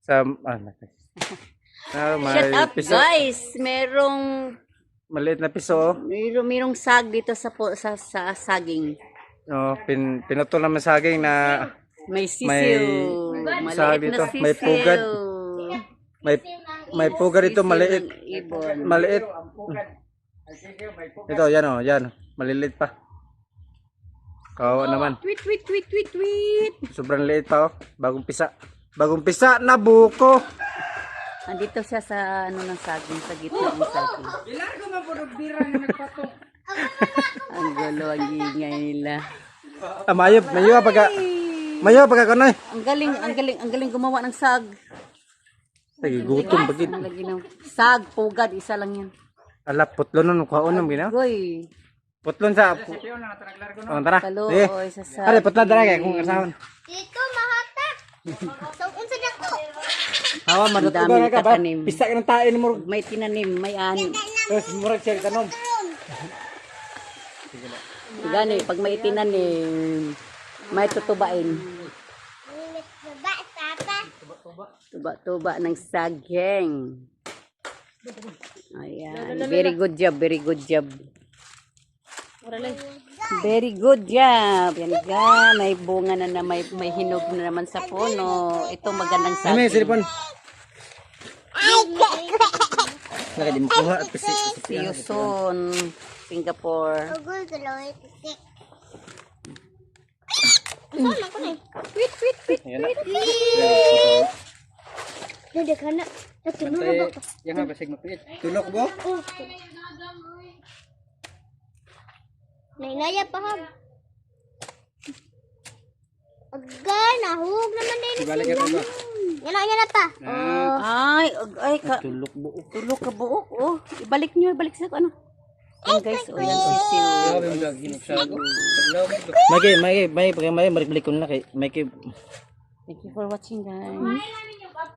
Sa may Shut up, piso. guys. Merong Maliit na piso. merong sag dito sa saging. Oh, pinutol naman saging na May sisiw. sag Maliit dito, na sisiw. may pugad. May puga dito maliit. Sisiw ng ibon. Maliit. Ito, yan oh, yan. Maliliit pa. Kawawa naman. Tweet, tweet, tweet, tweet, tweet. Sobrang liit pa oh. Bagong pisa. Bagong pisa na buko. Andito siya sa ano ng saging, sa gitna ng saging. Ilargo man po ng bira na nagpatok. Ang gulo, ang ingay nila. Mayo pagka kanay. Ang galing gumawa ng sag. Sige, gutom bagid. Ang lagi ng sag, pugad, isa lang yan. Ala, putlon nun, kuhaon nun, ginaw. Goy, Putlon sa... Piyo na nataraglargo na. Oh, tara. kalo, Sige. isa sa... Are, putlon tara kaya kung kasahon. Dito mahatak. So unsa dako? Hawa, Ang madutugan dami na ka ba? tatanim. Pisa ka ng tain mo. May tinanim, may ani. Tapos murag siya tanom. Gani, pag may tinanim, may tutubain. Baba tata. Tuba-tuba ng saging. Ayan. Very good job, very good job. Very good job. Yan ga, may bunga na may hinog na naman sa puno. Ito magandang Ay, may saging. silipon. Naka di mo kuha at pisi. See you soon, Singapore. Ugol tuloy tisik. Tweet, tweet, tweet. Ayan na. Dede kana. Bantay, yan nga, basig mapiit. Tulok mo? Nainaya pa hab. Aga, nahug naman din. Ibalik ito ba? Yan na pa. Ay, Tulok buo. tulog ka buok. Oh, ibalik nyo, ibalik sa ano. Yan guys, oh, yan sisiw. Grabe mo dyan, hinugsago. May balik ko na kay, may kay, Thank you for watching, guys.